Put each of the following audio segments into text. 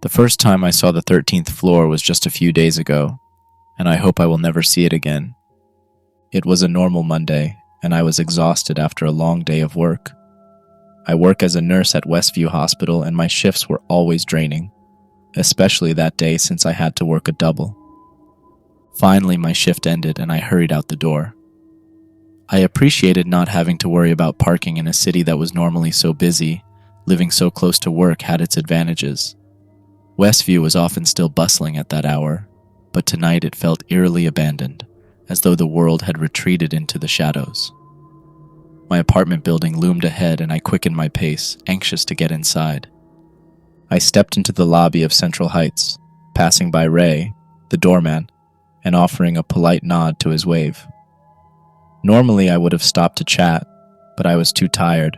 The first time I saw the 13th floor was just a few days ago, and I hope I will never see it again. It was a normal Monday, and I was exhausted after a long day of work. I work as a nurse at Westview Hospital, and my shifts were always draining, especially that day since I had to work a double. Finally, my shift ended, and I hurried out the door. I appreciated not having to worry about parking in a city that was normally so busy. Living so close to work had its advantages. Westview was often still bustling at that hour, but tonight it felt eerily abandoned, as though the world had retreated into the shadows. My apartment building loomed ahead, and I quickened my pace, anxious to get inside. I stepped into the lobby of Central Heights, passing by Ray, the doorman, and offering a polite nod to his wave. Normally I would have stopped to chat, but I was too tired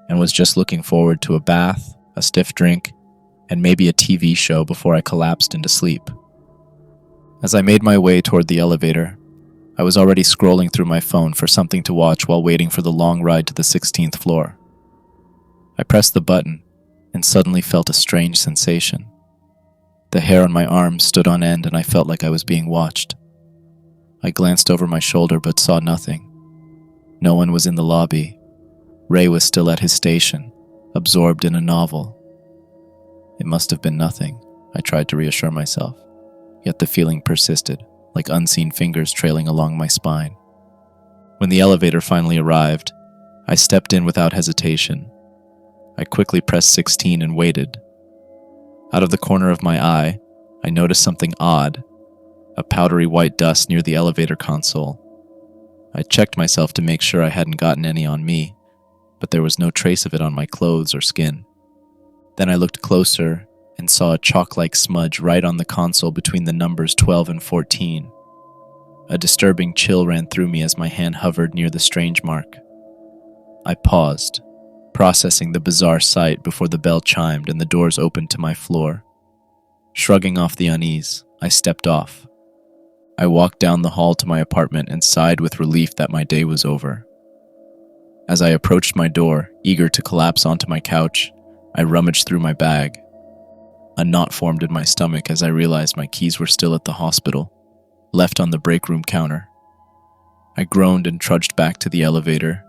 and was just looking forward to a bath, a stiff drink, and maybe a TV show before I collapsed into sleep. As I made my way toward the elevator, I was already scrolling through my phone for something to watch while waiting for the long ride to the 16th floor. I pressed the button and suddenly felt a strange sensation. The hair on my arms stood on end, and I felt like I was being watched. I glanced over my shoulder but saw nothing. No one was in the lobby. Ray was still at his station, absorbed in a novel. It must have been nothing, I tried to reassure myself, yet the feeling persisted, like unseen fingers trailing along my spine. When the elevator finally arrived, I stepped in without hesitation. I quickly pressed 16 and waited. Out of the corner of my eye, I noticed something odd, a powdery white dust near the elevator console. I checked myself to make sure I hadn't gotten any on me, but there was no trace of it on my clothes or skin. Then I looked closer and saw a chalk-like smudge right on the console between the numbers 12 and 14. A disturbing chill ran through me as my hand hovered near the strange mark. I paused, processing the bizarre sight before the bell chimed and the doors opened to my floor. Shrugging off the unease, I stepped off. I walked down the hall to my apartment and sighed with relief that my day was over. As I approached my door, eager to collapse onto my couch, I rummaged through my bag. A knot formed in my stomach as I realized my keys were still at the hospital, left on the break room counter. I groaned and trudged back to the elevator,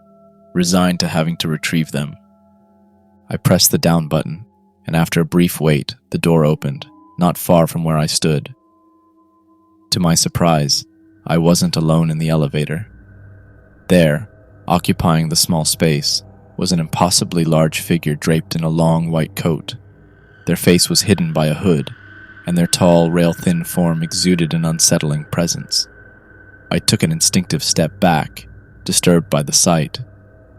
resigned to having to retrieve them. I pressed the down button, and after a brief wait, the door opened, not far from where I stood. To my surprise, I wasn't alone in the elevator. There, occupying the small space, was an impossibly large figure draped in a long white coat. Their face was hidden by a hood, and their tall, rail-thin form exuded an unsettling presence. I took an instinctive step back, disturbed by the sight,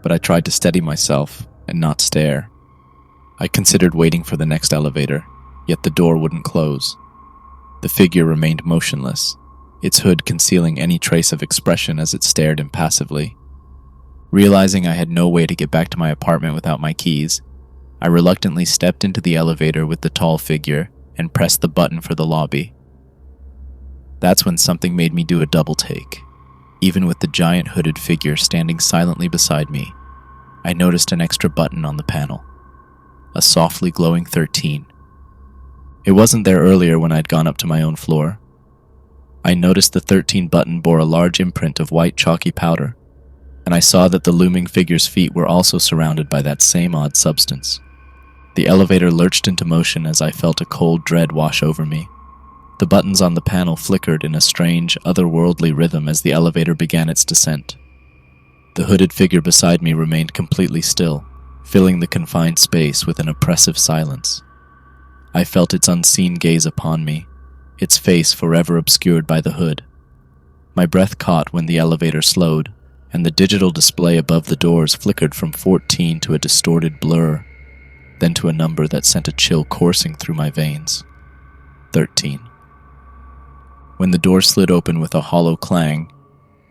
but I tried to steady myself and not stare. I considered waiting for the next elevator, yet the door wouldn't close. The figure remained motionless, its hood concealing any trace of expression as it stared impassively. Realizing I had no way to get back to my apartment without my keys, I reluctantly stepped into the elevator with the tall figure and pressed the button for the lobby. That's when something made me do a double take. Even with the giant hooded figure standing silently beside me, I noticed an extra button on the panel. A softly glowing 13. It wasn't there earlier when I'd gone up to my own floor. I noticed the 13 button bore a large imprint of white chalky powder, and I saw that the looming figure's feet were also surrounded by that same odd substance. The elevator lurched into motion as I felt a cold dread wash over me. The buttons on the panel flickered in a strange, otherworldly rhythm as the elevator began its descent. The hooded figure beside me remained completely still, filling the confined space with an oppressive silence. I felt its unseen gaze upon me, its face forever obscured by the hood. My breath caught when the elevator slowed, and the digital display above the doors flickered from 14 to a distorted blur, then to a number that sent a chill coursing through my veins. 13. When the door slid open with a hollow clang,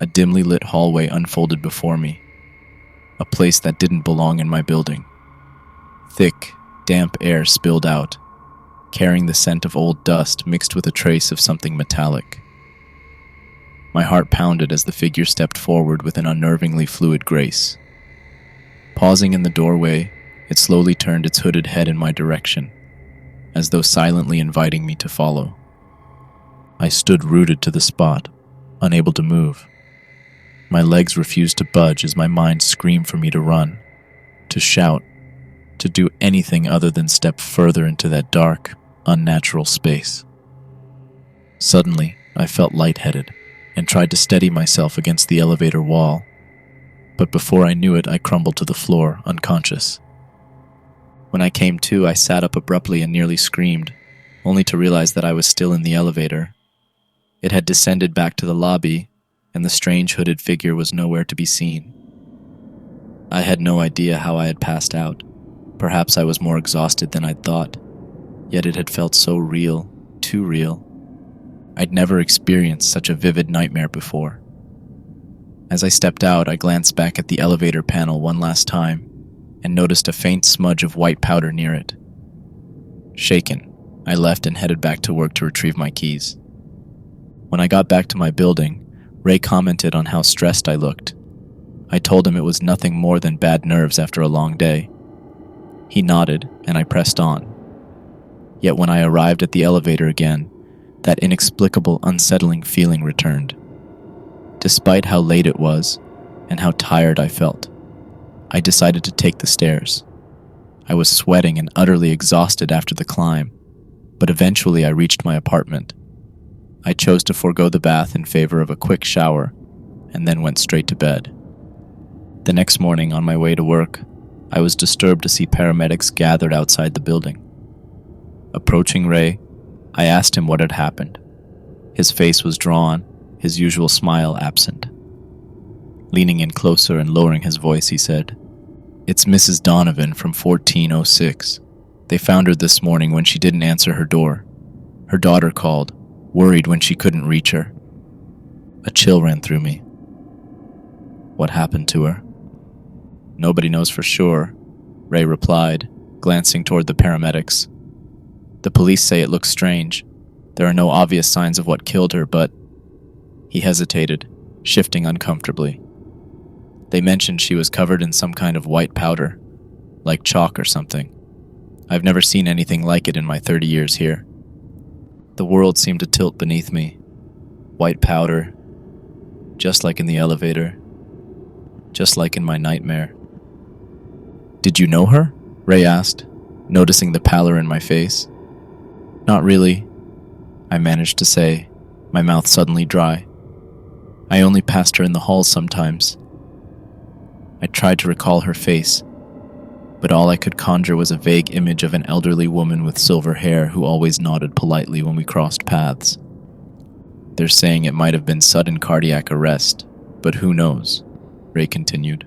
a dimly lit hallway unfolded before me, a place that didn't belong in my building. Thick, damp air spilled out, carrying the scent of old dust mixed with a trace of something metallic. My heart pounded as the figure stepped forward with an unnervingly fluid grace. Pausing in the doorway, it slowly turned its hooded head in my direction. as though silently inviting me to follow. I stood rooted to the spot, unable to move. My legs refused to budge as my mind screamed for me to run, to shout, to do anything other than step further into that dark, unnatural space. Suddenly, I felt lightheaded and tried to steady myself against the elevator wall, but before I knew it, I crumbled to the floor, unconscious. When I came to, I sat up abruptly and nearly screamed, only to realize that I was still in the elevator. It had descended back to the lobby, and the strange hooded figure was nowhere to be seen. I had no idea how I had passed out. Perhaps I was more exhausted than I'd thought, yet it had felt so real, too real. I'd never experienced such a vivid nightmare before. As I stepped out, I glanced back at the elevator panel one last time and noticed a faint smudge of white powder near it. Shaken, I left and headed back to work to retrieve my keys. When I got back to my building, Ray commented on how stressed I looked. I told him it was nothing more than bad nerves after a long day. He nodded, and I pressed on. Yet when I arrived at the elevator again, that inexplicable, unsettling feeling returned. Despite how late it was, and how tired I felt, I decided to take the stairs. I was sweating and utterly exhausted after the climb, but eventually I reached my apartment. I chose to forego the bath in favor of a quick shower, and then went straight to bed. The next morning, on my way to work, I was disturbed to see paramedics gathered outside the building. Approaching Ray, I asked him what had happened. His face was drawn, his usual smile absent. Leaning in closer and lowering his voice, he said, "It's Mrs. Donovan from 1406. They found her this morning when she didn't answer her door. Her daughter called, worried when she couldn't reach her." A chill ran through me. "What happened to her?" "Nobody knows for sure," Ray replied, glancing toward the paramedics. "The police say it looks strange. There are no obvious signs of what killed her, but..." He hesitated, shifting uncomfortably. "They mentioned she was covered in some kind of white powder, like chalk or something. I've never seen anything like it in my 30 years here." The world seemed to tilt beneath me. White powder, just like in the elevator, just like in my nightmare. "Did you know her?" Ray asked, noticing the pallor in my face. "Not really," I managed to say, my mouth suddenly dry. "I only passed her in the halls sometimes." I tried to recall her face, but all I could conjure was a vague image of an elderly woman with silver hair who always nodded politely when we crossed paths. "They're saying it might have been sudden cardiac arrest, but who knows?" Ray continued.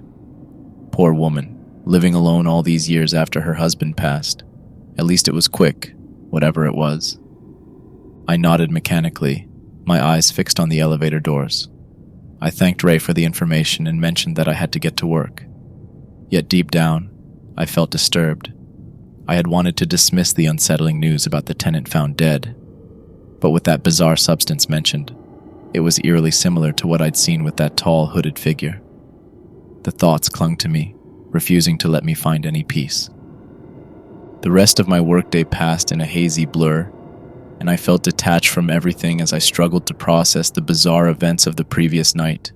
"Poor woman, living alone all these years after her husband passed. At least it was quick, whatever it was." I nodded mechanically, my eyes fixed on the elevator doors. I thanked Ray for the information and mentioned that I had to get to work. Yet deep down, I felt disturbed. I had wanted to dismiss the unsettling news about the tenant found dead, but with that bizarre substance mentioned, it was eerily similar to what I'd seen with that tall, hooded figure. The thoughts clung to me, refusing to let me find any peace. The rest of my workday passed in a hazy blur, and I felt detached from everything as I struggled to process the bizarre events of the previous night.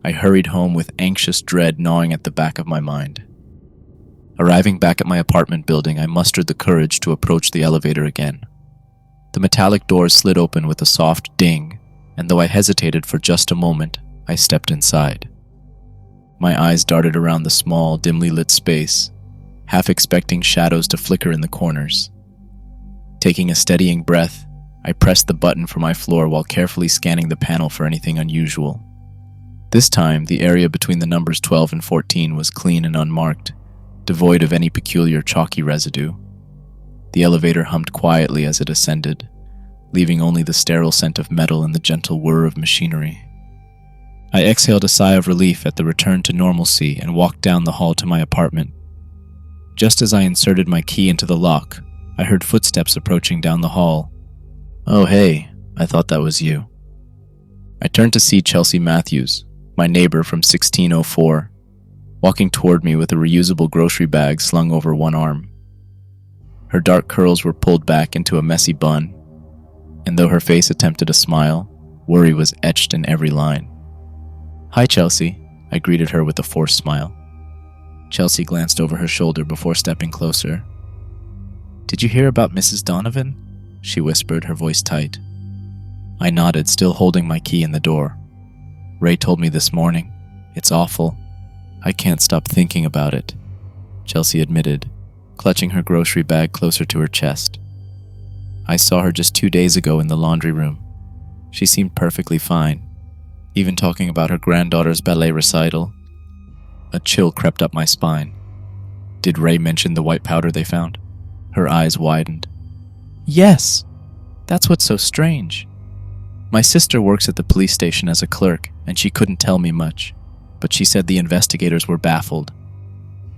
I hurried home with anxious dread gnawing at the back of my mind. Arriving back at my apartment building, I mustered the courage to approach the elevator again. The metallic doors slid open with a soft ding, and though I hesitated for just a moment, I stepped inside. My eyes darted around the small, dimly lit space, half expecting shadows to flicker in the corners. Taking a steadying breath, I pressed the button for my floor while carefully scanning the panel for anything unusual. This time, the area between the numbers 12 and 14 was clean and unmarked, devoid of any peculiar chalky residue. The elevator hummed quietly as it ascended, leaving only the sterile scent of metal and the gentle whir of machinery. I exhaled a sigh of relief at the return to normalcy and walked down the hall to my apartment. Just as I inserted my key into the lock, I heard footsteps approaching down the hall. "Oh, hey, I thought that was you." I turned to see Chelsea Matthews, my neighbor from 1604, walking toward me with a reusable grocery bag slung over one arm. Her dark curls were pulled back into a messy bun, and though her face attempted a smile, worry was etched in every line. "Hi, Chelsea," I greeted her with a forced smile. Chelsea glanced over her shoulder before stepping closer. "Did you hear about Mrs. Donovan?" she whispered, her voice tight. I nodded, still holding my key in the door. "Ray told me this morning. It's awful. I can't stop thinking about it," Chelsea admitted, clutching her grocery bag closer to her chest. "I saw her just 2 days ago in the laundry room. She seemed perfectly fine, even talking about her granddaughter's ballet recital." A chill crept up my spine. "Did Ray mention the white powder they found?" Her eyes widened. "Yes! That's what's so strange. My sister works at the police station as a clerk, and she couldn't tell me much, but she said the investigators were baffled.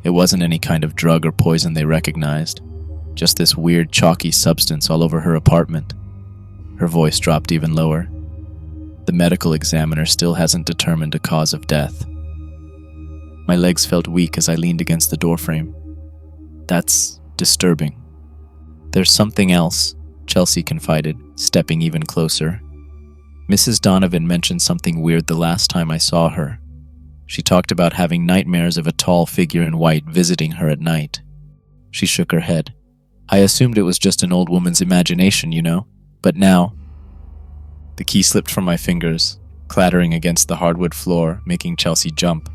It wasn't any kind of drug or poison they recognized, just this weird chalky substance all over her apartment." Her voice dropped even lower. "The medical examiner still hasn't determined a cause of death." My legs felt weak as I leaned against the doorframe. "That's disturbing." "There's something else," Chelsea confided, stepping even closer. "Mrs. Donovan mentioned something weird the last time I saw her. She talked about having nightmares of a tall figure in white visiting her at night." She shook her head. "I assumed it was just an old woman's imagination, but now—" The key slipped from my fingers, clattering against the hardwood floor, making Chelsea jump.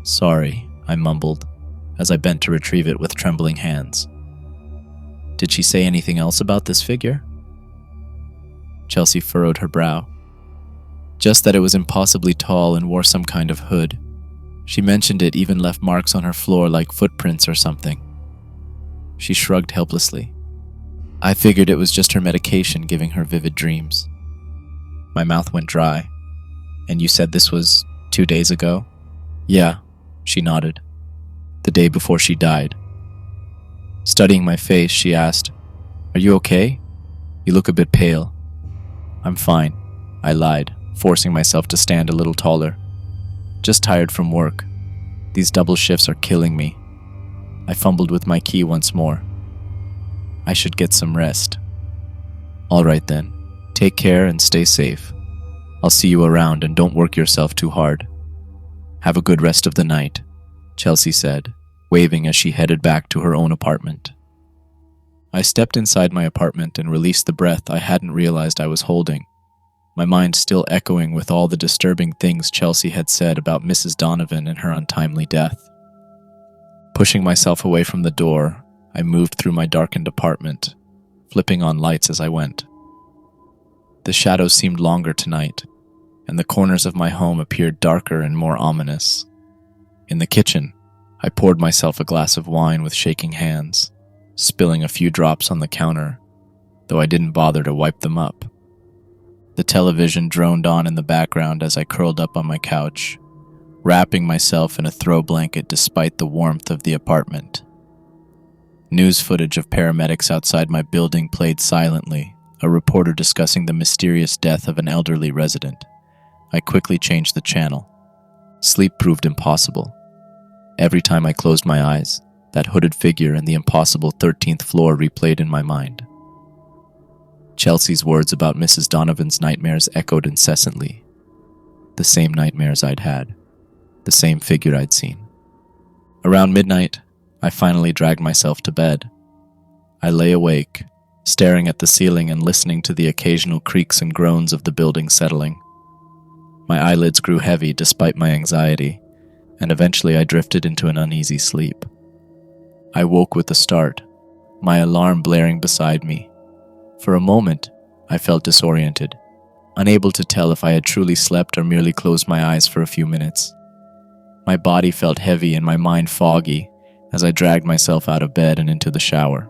"Sorry," I mumbled, as I bent to retrieve it with trembling hands. "Did she say anything else about this figure?" Chelsea furrowed her brow. "Just that it was impossibly tall and wore some kind of hood. She mentioned it even left marks on her floor like footprints or something." She shrugged helplessly. "I figured it was just her medication giving her vivid dreams." My mouth went dry. "And you said this was 2 days ago?" "Yeah," she nodded. "The day before she died." Studying my face, she asked, "Are you okay? You look a bit pale." "I'm fine," I lied, forcing myself to stand a little taller. "Just tired from work. These double shifts are killing me." I fumbled with my key once more. "I should get some rest." "All right then. Take care and stay safe. I'll see you around, and don't work yourself too hard." "Have a good rest of the night," Chelsea said, waving as she headed back to her own apartment. I stepped inside my apartment and released the breath I hadn't realized I was holding, my mind still echoing with all the disturbing things Chelsea had said about Mrs. Donovan and her untimely death. Pushing myself away from the door, I moved through my darkened apartment, flipping on lights as I went. The shadows seemed longer tonight, and the corners of my home appeared darker and more ominous. In the kitchen, I poured myself a glass of wine with shaking hands, spilling a few drops on the counter, though I didn't bother to wipe them up. The television droned on in the background as I curled up on my couch, wrapping myself in a throw blanket despite the warmth of the apartment. News footage of paramedics outside my building played silently, a reporter discussing the mysterious death of an elderly resident. I quickly changed the channel. Sleep proved impossible. Every time I closed my eyes, that hooded figure and the impossible 13th floor replayed in my mind. Chelsea's words about Mrs. Donovan's nightmares echoed incessantly. The same nightmares I'd had. The same figure I'd seen. Around midnight, I finally dragged myself to bed. I lay awake, staring at the ceiling and listening to the occasional creaks and groans of the building settling. My eyelids grew heavy despite my anxiety, and eventually I drifted into an uneasy sleep. I woke with a start, my alarm blaring beside me. For a moment, I felt disoriented, unable to tell if I had truly slept or merely closed my eyes for a few minutes. My body felt heavy and my mind foggy as I dragged myself out of bed and into the shower.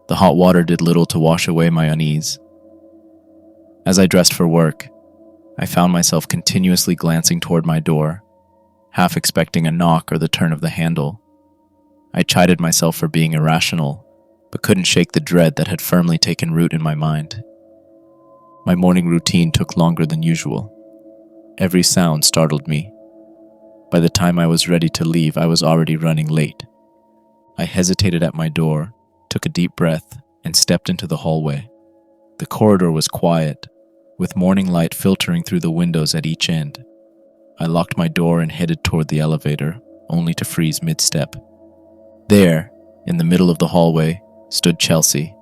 The hot water did little to wash away my unease. As I dressed for work, I found myself continuously glancing toward my door, half expecting a knock or the turn of the handle. I chided myself for being irrational, but couldn't shake the dread that had firmly taken root in my mind. My morning routine took longer than usual. Every sound startled me. By the time I was ready to leave, I was already running late. I hesitated at my door, took a deep breath, and stepped into the hallway. The corridor was quiet, with morning light filtering through the windows at each end. I locked my door and headed toward the elevator, only to freeze mid-step. There, in the middle of the hallway, stood Chelsea.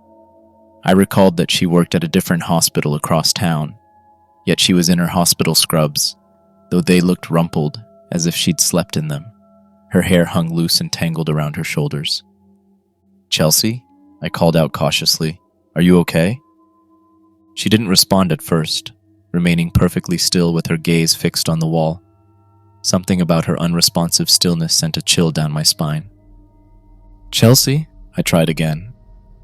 I recalled that she worked at a different hospital across town, yet she was in her hospital scrubs, though they looked rumpled, as if she'd slept in them. Her hair hung loose and tangled around her shoulders. "Chelsea?" I called out cautiously. "Are you okay?" She didn't respond at first, remaining perfectly still with her gaze fixed on the wall. Something about her unresponsive stillness sent a chill down my spine. "Chelsea?" I tried again,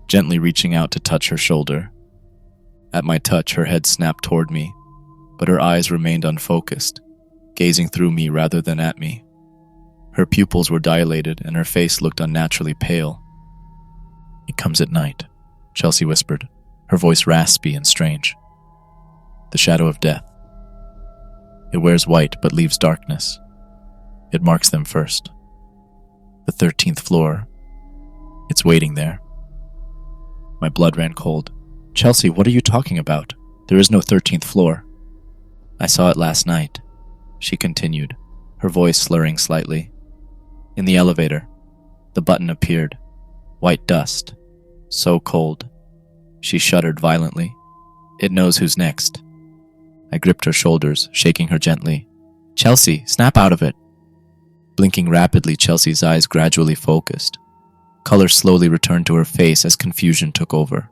gently reaching out to touch her shoulder. At my touch, her head snapped toward me, but her eyes remained unfocused, gazing through me rather than at me. Her pupils were dilated and her face looked unnaturally pale. "It comes at night," Chelsea whispered, her voice raspy and strange. "The shadow of death. It wears white but leaves darkness. It marks them first. The 13th floor. It's waiting there." My blood ran cold. "Chelsea, what are you talking about? There is no 13th floor." "I saw it last night," she continued, her voice slurring slightly. "In the elevator. The button appeared. White dust. So cold." She shuddered violently. "It knows who's next." I gripped her shoulders, shaking her gently. "Chelsea, snap out of it." Blinking rapidly, Chelsea's eyes gradually focused. Color slowly returned to her face as confusion took over.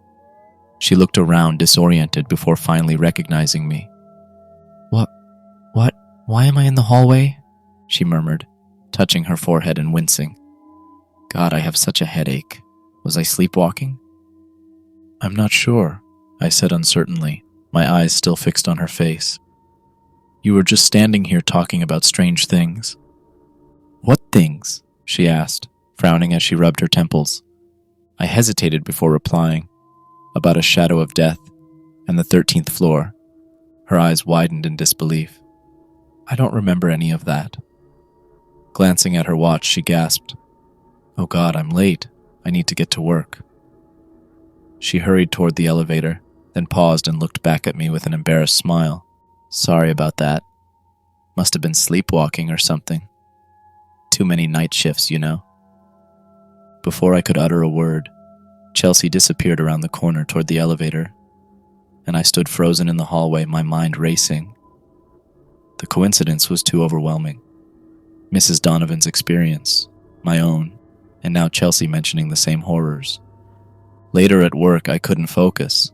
She looked around, disoriented, before finally recognizing me. What? Why am I in the hallway?" she murmured, touching her forehead and wincing. "God, I have such a headache. Was I sleepwalking?" "I'm not sure," I said uncertainly, my eyes still fixed on her face. "You were just standing here talking about strange things." "What things?" she asked, frowning as she rubbed her temples. I hesitated before replying. "About a shadow of death and the 13th floor." Her eyes widened in disbelief. "I don't remember any of that." Glancing at her watch, she gasped, "Oh God, I'm late. I need to get to work." She hurried toward the elevator, then paused and looked back at me with an embarrassed smile. "Sorry about that. Must have been sleepwalking or something. Too many night shifts, you know." Before I could utter a word, Chelsea disappeared around the corner toward the elevator, and I stood frozen in the hallway, my mind racing. The coincidence was too overwhelming. Mrs. Donovan's experience, my own, and now Chelsea mentioning the same horrors. Later at work, I couldn't focus.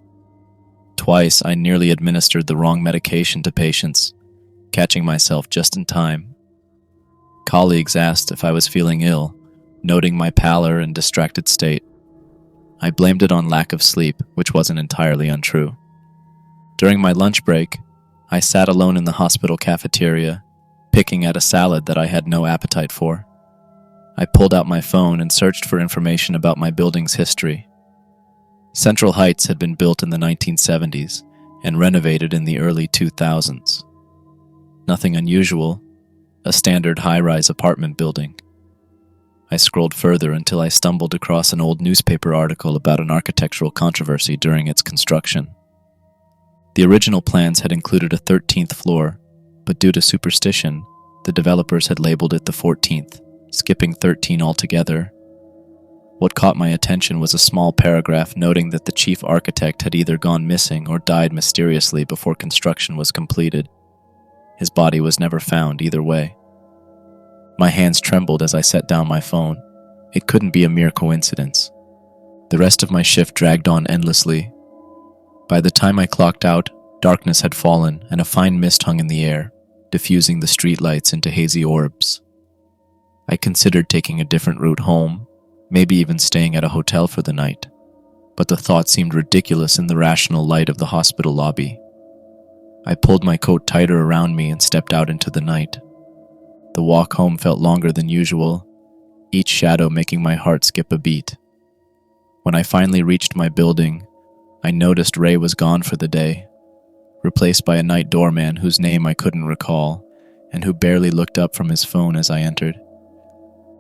Twice, I nearly administered the wrong medication to patients, catching myself just in time. Colleagues asked if I was feeling ill, noting my pallor and distracted state. I blamed it on lack of sleep, which wasn't entirely untrue. During my lunch break, I sat alone in the hospital cafeteria, picking at a salad that I had no appetite for. I pulled out my phone and searched for information about my building's history. Central Heights had been built in the 1970s and renovated in the early 2000s. Nothing unusual, a standard high-rise apartment building. I scrolled further until I stumbled across an old newspaper article about an architectural controversy during its construction. The original plans had included a 13th floor, but due to superstition, the developers had labeled it the 14th, skipping 13 altogether. What caught my attention was a small paragraph noting that the chief architect had either gone missing or died mysteriously before construction was completed. His body was never found either way. My hands trembled as I set down my phone. It couldn't be a mere coincidence. The rest of my shift dragged on endlessly. By the time I clocked out, darkness had fallen and a fine mist hung in the air, diffusing the streetlights into hazy orbs. I considered taking a different route home, maybe even staying at a hotel for the night, but the thought seemed ridiculous in the rational light of the hospital lobby. I pulled my coat tighter around me and stepped out into the night. The walk home felt longer than usual, each shadow making my heart skip a beat. When I finally reached my building, I noticed Ray was gone for the day, replaced by a night doorman whose name I couldn't recall, and who barely looked up from his phone as I entered.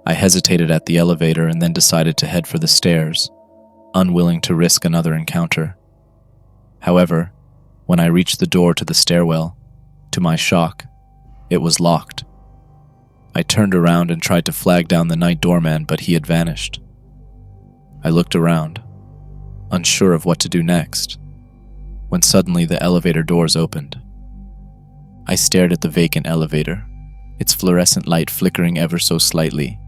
I hesitated at the elevator and then decided to head for the stairs, unwilling to risk another encounter. However, when I reached the door to the stairwell, to my shock, it was locked. I turned around and tried to flag down the night doorman, but he had vanished. I looked around, unsure of what to do next, when suddenly the elevator doors opened. I stared at the vacant elevator, its fluorescent light flickering ever so slightly.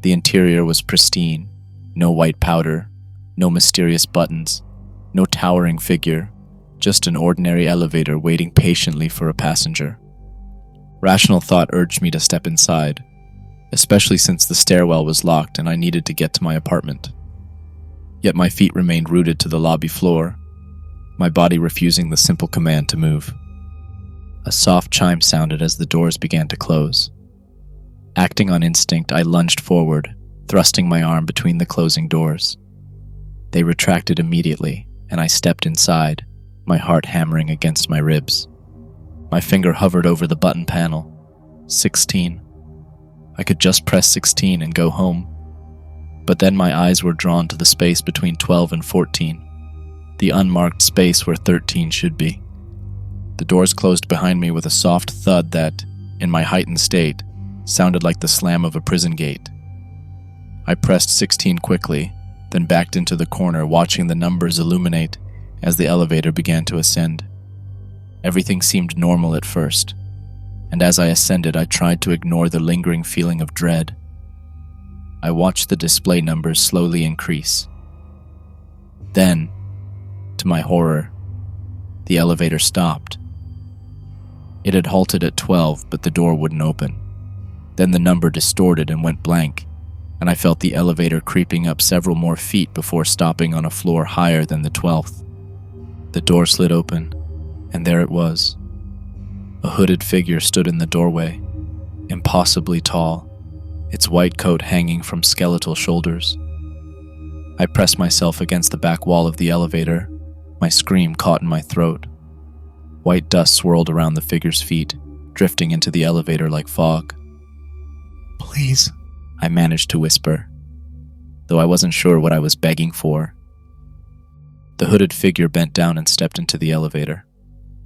The interior was pristine, no white powder, no mysterious buttons, no towering figure, just an ordinary elevator waiting patiently for a passenger. Rational thought urged me to step inside, especially since the stairwell was locked and I needed to get to my apartment. Yet my feet remained rooted to the lobby floor, my body refusing the simple command to move. A soft chime sounded as the doors began to close. Acting on instinct, I lunged forward, thrusting my arm between the closing doors. They retracted immediately, and I stepped inside, my heart hammering against my ribs. My finger hovered over the button panel. 16. I could just press 16 and go home. But then my eyes were drawn to the space between 12 and 14, the unmarked space where 13 should be. The doors closed behind me with a soft thud that, in my heightened state, sounded like the slam of a prison gate. I pressed 16 quickly, then backed into the corner, watching the numbers illuminate as the elevator began to ascend. Everything seemed normal at first, and as I ascended, I tried to ignore the lingering feeling of dread. I watched the display numbers slowly increase. Then, to my horror, the elevator stopped. It had halted at 12, but the door wouldn't open. Then the number distorted and went blank, and I felt the elevator creeping up several more feet before stopping on a floor higher than the 12th. The door slid open, and there it was. A hooded figure stood in the doorway, impossibly tall, its white coat hanging from skeletal shoulders. I pressed myself against the back wall of the elevator, my scream caught in my throat. White dust swirled around the figure's feet, drifting into the elevator like fog. "Please," I managed to whisper, though I wasn't sure what I was begging for. The hooded figure bent down and stepped into the elevator.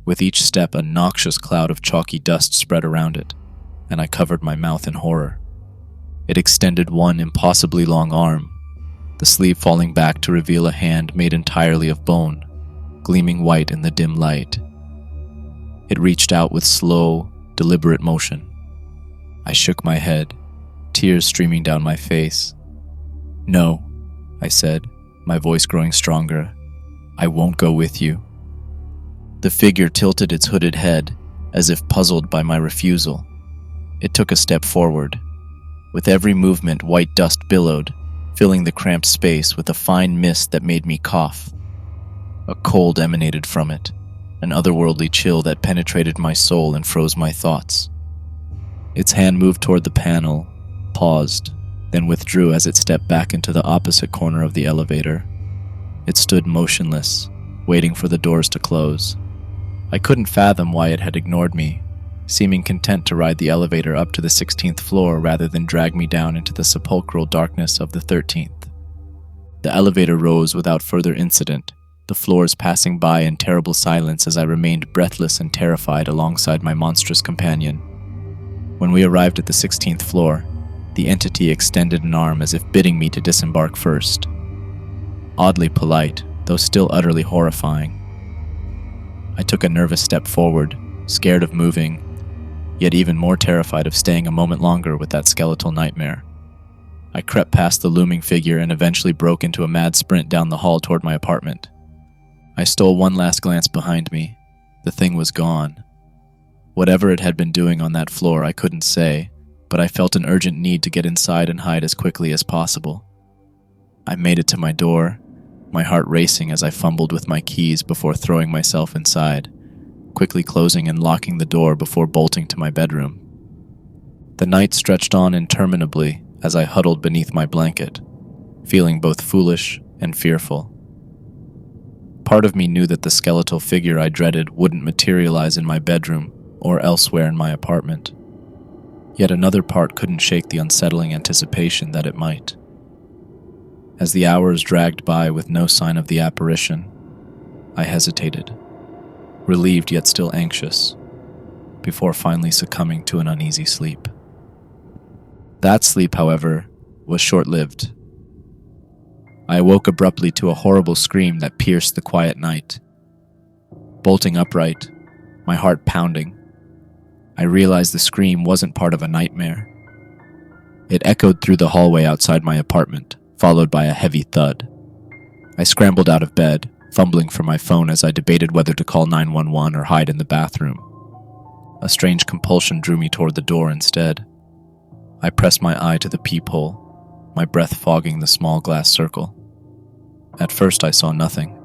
With each step, a noxious cloud of chalky dust spread around it, and I covered my mouth in horror. It extended one impossibly long arm, the sleeve falling back to reveal a hand made entirely of bone, gleaming white in the dim light. It reached out with slow, deliberate motion. I shook my head, tears streaming down my face. "No," I said, my voice growing stronger. "I won't go with you." The figure tilted its hooded head, as if puzzled by my refusal. It took a step forward. With every movement, white dust billowed, filling the cramped space with a fine mist that made me cough. A cold emanated from it, an otherworldly chill that penetrated my soul and froze my thoughts. Its hand moved toward the panel, paused, then withdrew as it stepped back into the opposite corner of the elevator. It stood motionless, waiting for the doors to close. I couldn't fathom why it had ignored me, seeming content to ride the elevator up to the 16th floor rather than drag me down into the sepulchral darkness of the 13th. The elevator rose without further incident, the floors passing by in terrible silence as I remained breathless and terrified alongside my monstrous companion. When we arrived at the 16th floor, the entity extended an arm as if bidding me to disembark first. Oddly polite, though still utterly horrifying. I took a nervous step forward, scared of moving, yet even more terrified of staying a moment longer with that skeletal nightmare. I crept past the looming figure and eventually broke into a mad sprint down the hall toward my apartment. I stole one last glance behind me. The thing was gone. Whatever it had been doing on that floor, I couldn't say, but I felt an urgent need to get inside and hide as quickly as possible. I made it to my door, my heart racing as I fumbled with my keys before throwing myself inside, quickly closing and locking the door before bolting to my bedroom. The night stretched on interminably as I huddled beneath my blanket, feeling both foolish and fearful. Part of me knew that the skeletal figure I dreaded wouldn't materialize in my bedroom or elsewhere in my apartment. Yet another part couldn't shake the unsettling anticipation that it might. As the hours dragged by with no sign of the apparition, I hesitated, relieved yet still anxious, before finally succumbing to an uneasy sleep. That sleep, however, was short-lived. I awoke abruptly to a horrible scream that pierced the quiet night. Bolting upright, my heart pounding, I realized the scream wasn't part of a nightmare. It echoed through the hallway outside my apartment, followed by a heavy thud. I scrambled out of bed, fumbling for my phone as I debated whether to call 911 or hide in the bathroom. A strange compulsion drew me toward the door instead. I pressed my eye to the peephole, my breath fogging the small glass circle. At first I saw nothing.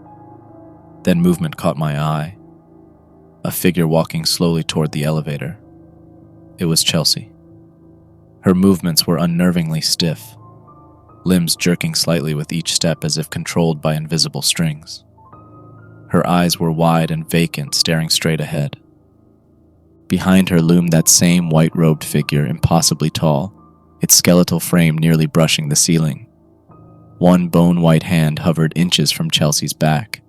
Then movement caught my eye. A figure walking slowly toward the elevator. It was Chelsea. Her movements were unnervingly stiff, limbs jerking slightly with each step as if controlled by invisible strings. Her eyes were wide and vacant, staring straight ahead. Behind her loomed that same white-robed figure, impossibly tall, its skeletal frame nearly brushing the ceiling. One bone-white hand hovered inches from Chelsea's back,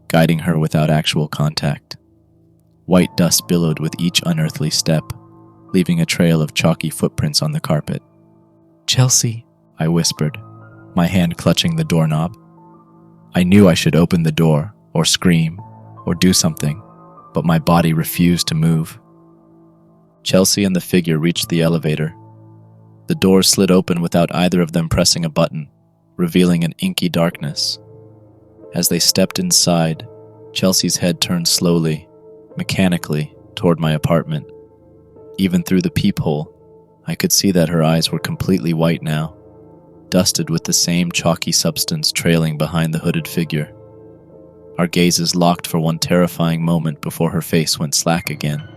guiding her without actual contact. White dust billowed with each unearthly step, leaving a trail of chalky footprints on the carpet. "Chelsea," I whispered, my hand clutching the doorknob. I knew I should open the door, or scream, or do something, but my body refused to move. Chelsea and the figure reached the elevator. The door slid open without either of them pressing a button, revealing an inky darkness. As they stepped inside, Chelsea's head turned slowly, mechanically, toward my apartment. Even through the peephole, I could see that her eyes were completely white now, dusted with the same chalky substance trailing behind the hooded figure. Our gazes locked for one terrifying moment before her face went slack again,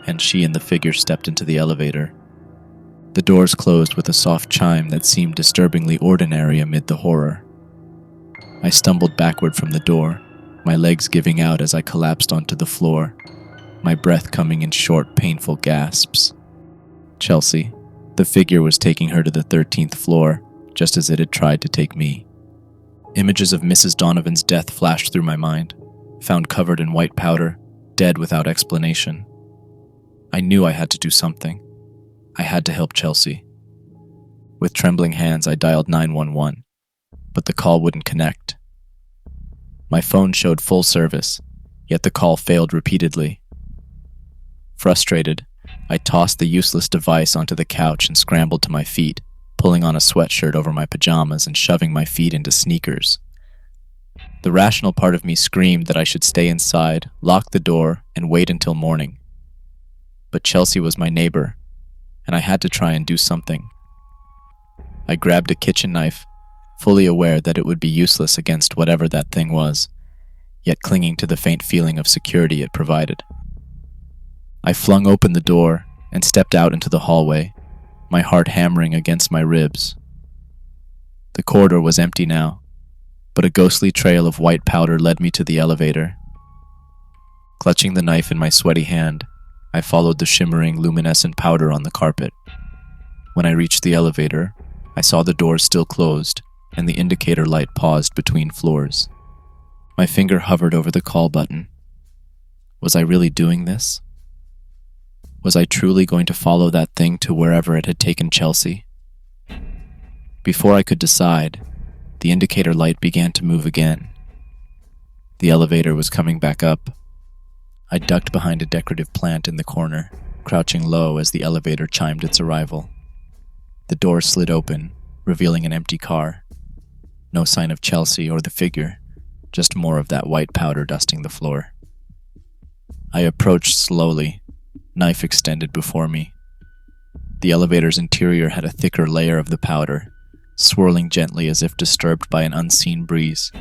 and she and the figure stepped into the elevator. The doors closed with a soft chime that seemed disturbingly ordinary amid the horror. I stumbled backward from the door, my legs giving out as I collapsed onto the floor, my breath coming in short, painful gasps. Chelsea, the figure, was taking her to the 13th floor, just as it had tried to take me. Images of Mrs. Donovan's death flashed through my mind, found covered in white powder, dead without explanation. I knew I had to do something. I had to help Chelsea. With trembling hands, I dialed 911, but the call wouldn't connect. My phone showed full service, yet the call failed repeatedly. Frustrated, I tossed the useless device onto the couch and scrambled to my feet, pulling on a sweatshirt over my pajamas and shoving my feet into sneakers. The rational part of me screamed that I should stay inside, lock the door, and wait until morning. But Chelsea was my neighbor, and I had to try and do something. I grabbed a kitchen knife, fully aware that it would be useless against whatever that thing was, yet clinging to the faint feeling of security it provided. I flung open the door and stepped out into the hallway, my heart hammering against my ribs. The corridor was empty now, but a ghostly trail of white powder led me to the elevator. Clutching the knife in my sweaty hand, I followed the shimmering, luminescent powder on the carpet. When I reached the elevator, I saw the doors still closed, and the indicator light paused between floors. My finger hovered over the call button. Was I really doing this? Was I truly going to follow that thing to wherever it had taken Chelsea? Before I could decide, the indicator light began to move again. The elevator was coming back up. I ducked behind a decorative plant in the corner, crouching low as the elevator chimed its arrival. The door slid open, revealing an empty car. No sign of Chelsea or the figure, just more of that white powder dusting the floor. I approached slowly, knife extended before me. The elevator's interior had a thicker layer of the powder, swirling gently as if disturbed by an unseen breeze.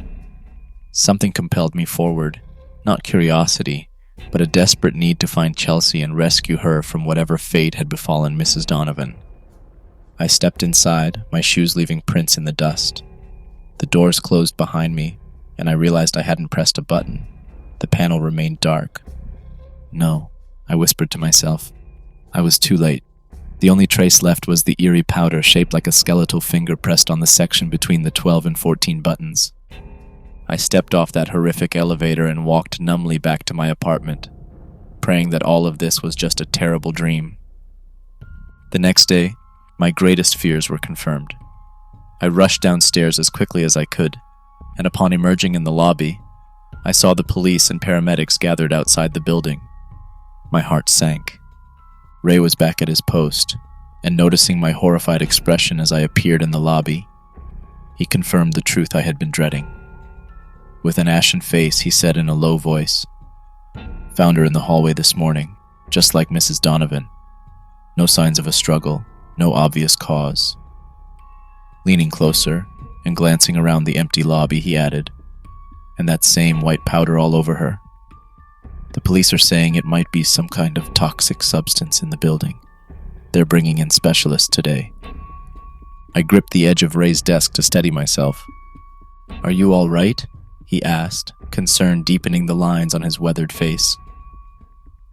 Something compelled me forward, not curiosity, but a desperate need to find Chelsea and rescue her from whatever fate had befallen Mrs. Donovan. I stepped inside, my shoes leaving prints in the dust. The doors closed behind me, and I realized I hadn't pressed a button. The panel remained dark. No, I whispered to myself. I was too late. The only trace left was the eerie powder shaped like a skeletal finger pressed on the section between the 12 and 14 buttons. I stepped off that horrific elevator and walked numbly back to my apartment, praying that all of this was just a terrible dream. The next day, my greatest fears were confirmed. I rushed downstairs as quickly as I could, and upon emerging in the lobby, I saw the police and paramedics gathered outside the building. My heart sank. Ray was back at his post, and noticing my horrified expression as I appeared in the lobby, he confirmed the truth I had been dreading. With an ashen face, he said in a low voice, "Found her in the hallway this morning, just like Mrs. Donovan. No signs of a struggle, no obvious cause." Leaning closer and glancing around the empty lobby, he added, "And that same white powder all over her. The police are saying it might be some kind of toxic substance in the building. They're bringing in specialists today." I gripped the edge of Ray's desk to steady myself. "Are you all right?" he asked, concern deepening the lines on his weathered face.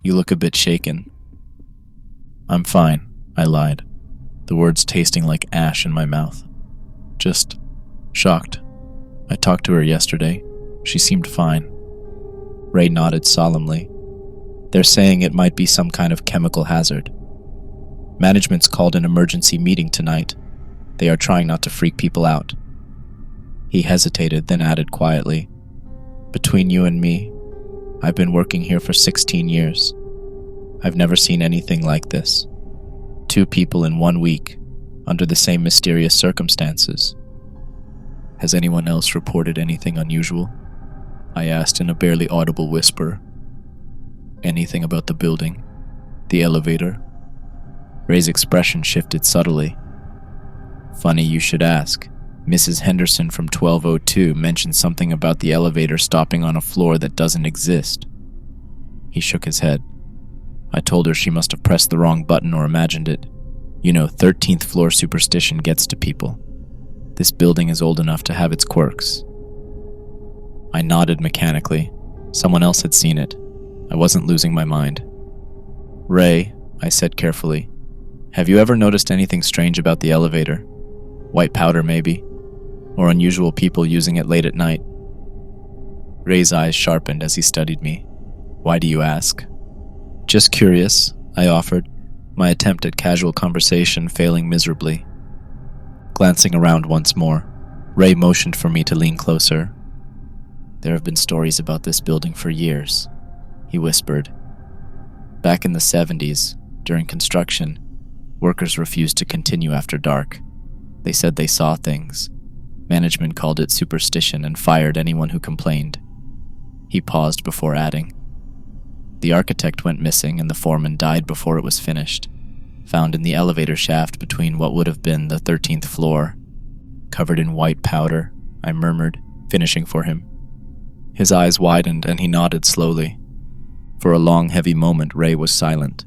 "You look a bit shaken." "I'm fine," I lied, the words tasting like ash in my mouth. "Just shocked. I talked to her yesterday. She seemed fine." Ray nodded solemnly. "They're saying it might be some kind of chemical hazard. Management's called an emergency meeting tonight. They are trying not to freak people out." He hesitated, then added quietly, "Between you and me, I've been working here for 16 years. I've never seen anything like this. 2 people in 1 week, under the same mysterious circumstances." "Has anyone else reported anything unusual?" I asked in a barely audible whisper. "Anything about the building? The elevator?" Ray's expression shifted subtly. "Funny you should ask. Mrs. Henderson from 1202 mentioned something about the elevator stopping on a floor that doesn't exist." He shook his head. "I told her she must have pressed the wrong button or imagined it. 13th floor superstition gets to people. This building is old enough to have its quirks." I nodded mechanically. Someone else had seen it. I wasn't losing my mind. "Ray," I said carefully, "have you ever noticed anything strange about the elevator? White powder, maybe? Or unusual people using it late at night?" Ray's eyes sharpened as he studied me. "Why do you ask?" "Just curious," I offered, my attempt at casual conversation failing miserably. Glancing around once more, Ray motioned for me to lean closer. "There have been stories about this building for years," he whispered. "Back in the 70s, during construction, workers refused to continue after dark. They said they saw things. Management called it superstition and fired anyone who complained." He paused before adding, "The architect went missing and the foreman died before it was finished. Found in the elevator shaft between what would have been the 13th floor. Covered in white powder," I murmured, finishing for him. His eyes widened and he nodded slowly. For a long, heavy moment, Ray was silent.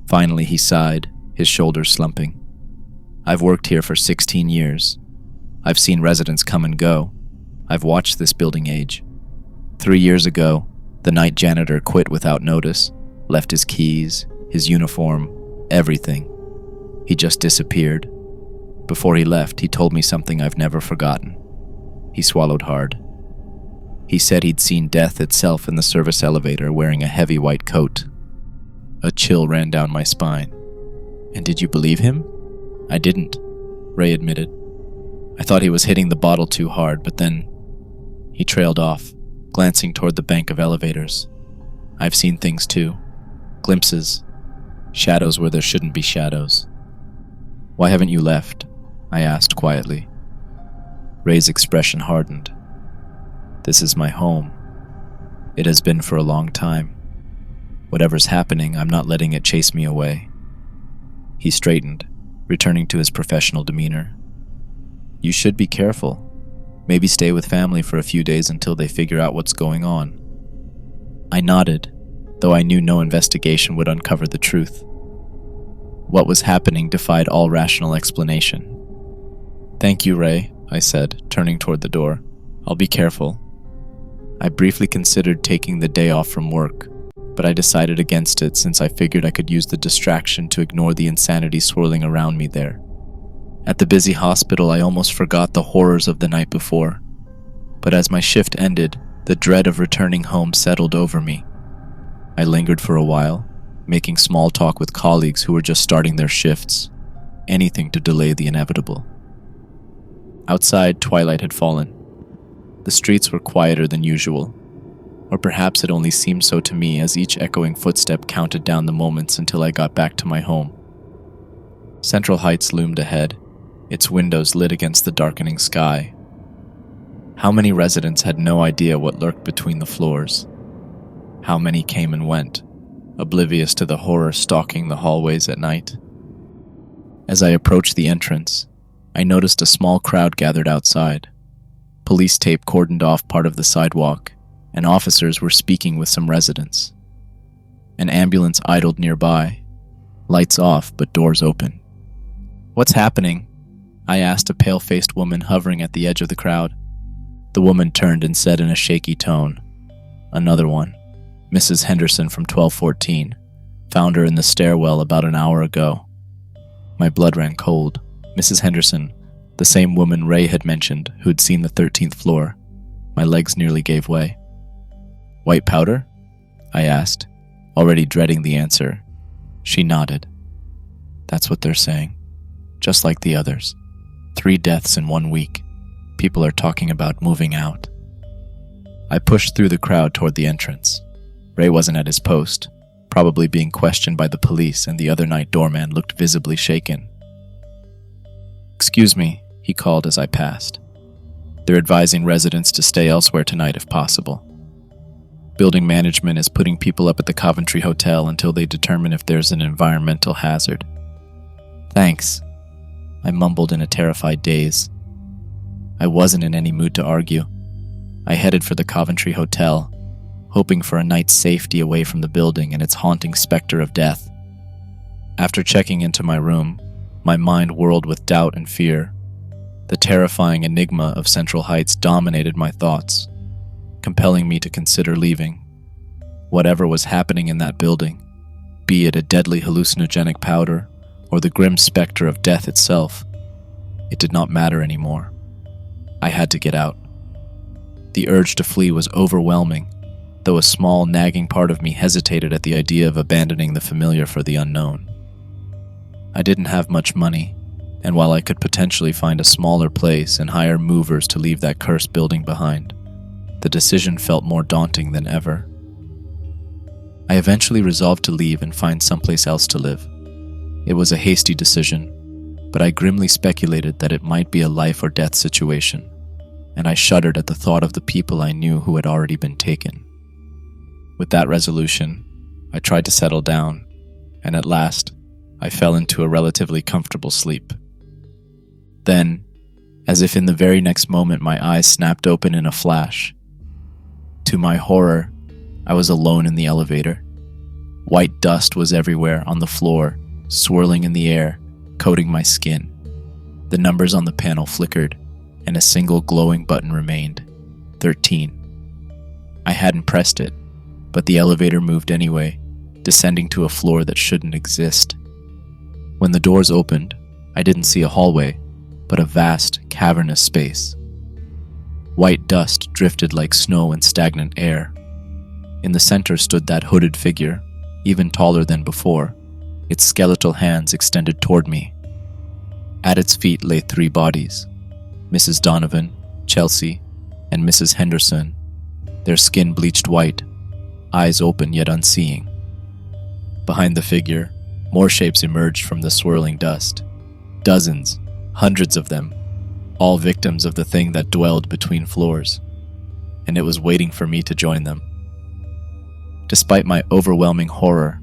Finally, he sighed, his shoulders slumping. "I've worked here for 16 years. I've seen residents come and go. I've watched this building age. 3 years ago, the night janitor quit without notice, left his keys, his uniform, everything. He just disappeared. Before he left, he told me something I've never forgotten." He swallowed hard. "He said he'd seen death itself in the service elevator wearing a heavy white coat." A chill ran down my spine. "And did you believe him?" "I didn't," Ray admitted. "I thought he was hitting the bottle too hard, but then..." He trailed off, glancing toward the bank of elevators. "I've seen things too. Glimpses. Shadows where there shouldn't be shadows." "Why haven't you left?" I asked quietly. Ray's expression hardened. "This is my home. It has been for a long time. Whatever's happening, I'm not letting it chase me away." He straightened, returning to his professional demeanor. "You should be careful. Maybe stay with family for a few days until they figure out what's going on." I nodded, though I knew no investigation would uncover the truth. What was happening defied all rational explanation. "Thank you, Ray," I said, turning toward the door. "I'll be careful." I briefly considered taking the day off from work, but I decided against it since I figured I could use the distraction to ignore the insanity swirling around me there. At the busy hospital, I almost forgot the horrors of the night before, but as my shift ended, the dread of returning home settled over me. I lingered for a while, making small talk with colleagues who were just starting their shifts, anything to delay the inevitable. Outside, twilight had fallen. The streets were quieter than usual, or perhaps it only seemed so to me as each echoing footstep counted down the moments until I got back to my home. Central Heights loomed ahead, its windows lit against the darkening sky. How many residents had no idea what lurked between the floors? How many came and went, oblivious to the horror stalking the hallways at night? As I approached the entrance, I noticed a small crowd gathered outside. Police tape cordoned off part of the sidewalk, and officers were speaking with some residents. An ambulance idled nearby, lights off but doors open. "What's happening?" I asked a pale-faced woman hovering at the edge of the crowd. The woman turned and said in a shaky tone, "Another one. Mrs. Henderson from 1214. Found her in the stairwell about an hour ago." My blood ran cold. Mrs. Henderson, the same woman Ray had mentioned who'd seen the 13th floor. My legs nearly gave way. "White powder?" I asked, already dreading the answer. She nodded. "That's what they're saying. Just like the others. 3 deaths in 1 week. People are talking about moving out." I pushed through the crowd toward the entrance. Ray wasn't at his post, probably being questioned by the police, and the other night doorman looked visibly shaken. "Excuse me," he called as I passed. "They're advising residents to stay elsewhere tonight if possible. Building management is putting people up at the Coventry Hotel until they determine if there's an environmental hazard." "Thanks," I mumbled in a terrified daze. I wasn't in any mood to argue. I headed for the Coventry Hotel, hoping for a night's safety away from the building and its haunting specter of death. After checking into my room, my mind whirled with doubt and fear. The terrifying enigma of Central Heights dominated my thoughts, compelling me to consider leaving. Whatever was happening in that building, be it a deadly hallucinogenic powder or the grim specter of death itself, it did not matter anymore. I had to get out. The urge to flee was overwhelming, though a small, nagging part of me hesitated at the idea of abandoning the familiar for the unknown. I didn't have much money, and while I could potentially find a smaller place and hire movers to leave that cursed building behind, the decision felt more daunting than ever. I eventually resolved to leave and find someplace else to live. It was a hasty decision, but I grimly speculated that it might be a life or death situation, and I shuddered at the thought of the people I knew who had already been taken. With that resolution, I tried to settle down, and at last, I fell into a relatively comfortable sleep. Then, as if in the very next moment, my eyes snapped open in a flash. To my horror, I was alone in the elevator. White dust was everywhere on the floor, swirling in the air, coating my skin. The numbers on the panel flickered, and a single glowing button remained, 13. I hadn't pressed it, but the elevator moved anyway, descending to a floor that shouldn't exist. When the doors opened, I didn't see a hallway, but a vast, cavernous space. White dust drifted like snow in stagnant air. In the center stood that hooded figure, even taller than before, its skeletal hands extended toward me. At its feet lay 3 bodies, Mrs. Donovan, Chelsea, and Mrs. Henderson, their skin bleached white, eyes open yet unseeing. Behind the figure, more shapes emerged from the swirling dust. Dozens, hundreds of them, all victims of the thing that dwelled between floors, and it was waiting for me to join them. Despite my overwhelming horror,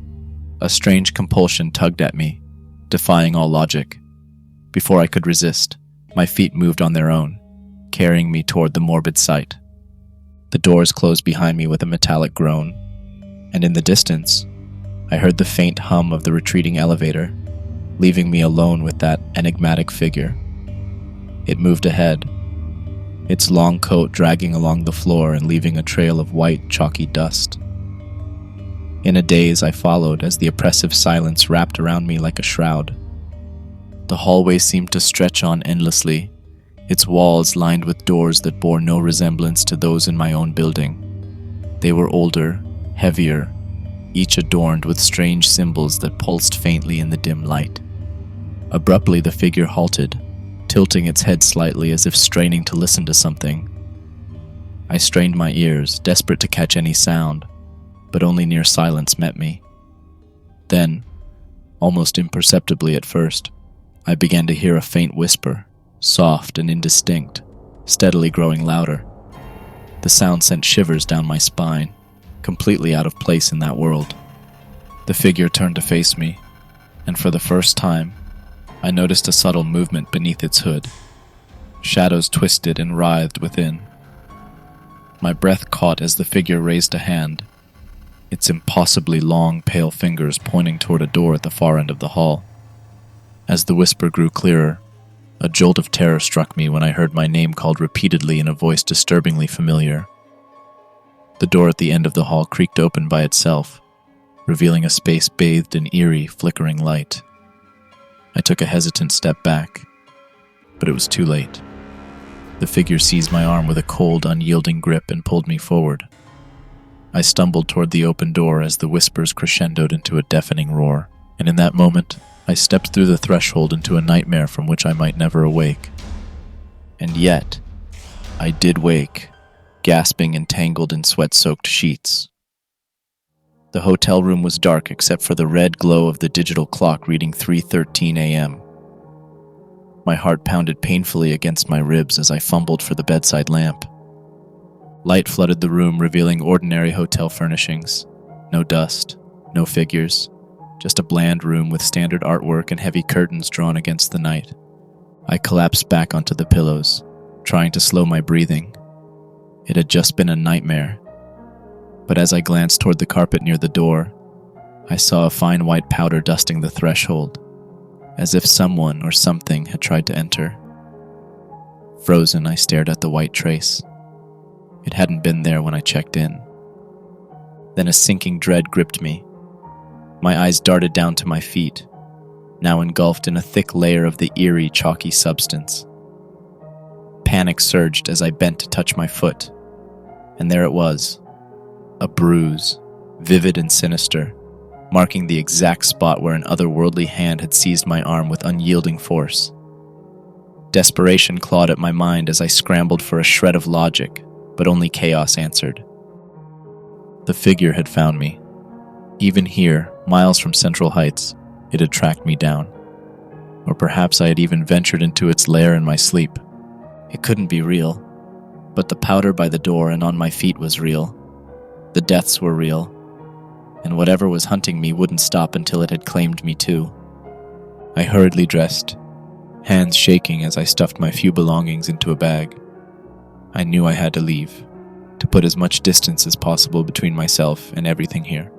a strange compulsion tugged at me, defying all logic. Before I could resist, my feet moved on their own, carrying me toward the morbid sight. The doors closed behind me with a metallic groan, and in the distance, I heard the faint hum of the retreating elevator, leaving me alone with that enigmatic figure. It moved ahead, its long coat dragging along the floor and leaving a trail of white, chalky dust. In a daze, I followed as the oppressive silence wrapped around me like a shroud. The hallway seemed to stretch on endlessly, its walls lined with doors that bore no resemblance to those in my own building. They were older, heavier, each adorned with strange symbols that pulsed faintly in the dim light. Abruptly, the figure halted, tilting its head slightly as if straining to listen to something. I strained my ears, desperate to catch any sound, but only near silence met me. Then, almost imperceptibly at first, I began to hear a faint whisper, soft and indistinct, steadily growing louder. The sound sent shivers down my spine, completely out of place in that world. The figure turned to face me, and for the first time, I noticed a subtle movement beneath its hood. Shadows twisted and writhed within. My breath caught as the figure raised a hand, its impossibly long, pale fingers pointing toward a door at the far end of the hall. As the whisper grew clearer, a jolt of terror struck me when I heard my name called repeatedly in a voice disturbingly familiar. The door at the end of the hall creaked open by itself, revealing a space bathed in eerie, flickering light. I took a hesitant step back, but it was too late. The figure seized my arm with a cold, unyielding grip and pulled me forward. I stumbled toward the open door as the whispers crescendoed into a deafening roar, and in that moment, I stepped through the threshold into a nightmare from which I might never awake. And yet, I did wake, gasping and tangled in sweat-soaked sheets. The hotel room was dark except for the red glow of the digital clock reading 3:13 a.m. My heart pounded painfully against my ribs as I fumbled for the bedside lamp. Light flooded the room, revealing ordinary hotel furnishings. No dust, no figures, just a bland room with standard artwork and heavy curtains drawn against the night. I collapsed back onto the pillows, trying to slow my breathing. It had just been a nightmare. But as I glanced toward the carpet near the door, I saw a fine white powder dusting the threshold, as if someone or something had tried to enter. Frozen, I stared at the white trace. It hadn't been there when I checked in. Then a sinking dread gripped me. My eyes darted down to my feet, now engulfed in a thick layer of the eerie, chalky substance. Panic surged as I bent to touch my foot, and there it was, a bruise, vivid and sinister, marking the exact spot where an otherworldly hand had seized my arm with unyielding force. Desperation clawed at my mind as I scrambled for a shred of logic, but only chaos answered. The figure had found me. Even here, miles from Central Heights, it had tracked me down. Or perhaps I had even ventured into its lair in my sleep. It couldn't be real, but the powder by the door and on my feet was real. The deaths were real, and whatever was hunting me wouldn't stop until it had claimed me too. I hurriedly dressed, hands shaking as I stuffed my few belongings into a bag. I knew I had to leave, to put as much distance as possible between myself and everything here.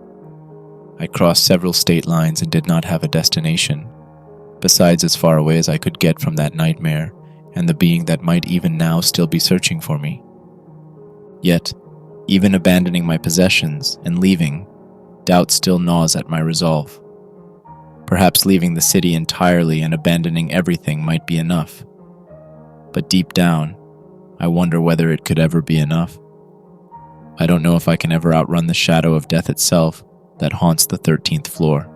I crossed several state lines and did not have a destination, besides as far away as I could get from that nightmare and the being that might even now still be searching for me. Yet, even abandoning my possessions and leaving, doubt still gnaws at my resolve. Perhaps leaving the city entirely and abandoning everything might be enough. But deep down, I wonder whether it could ever be enough. I don't know if I can ever outrun the shadow of death itself that haunts the 13th floor.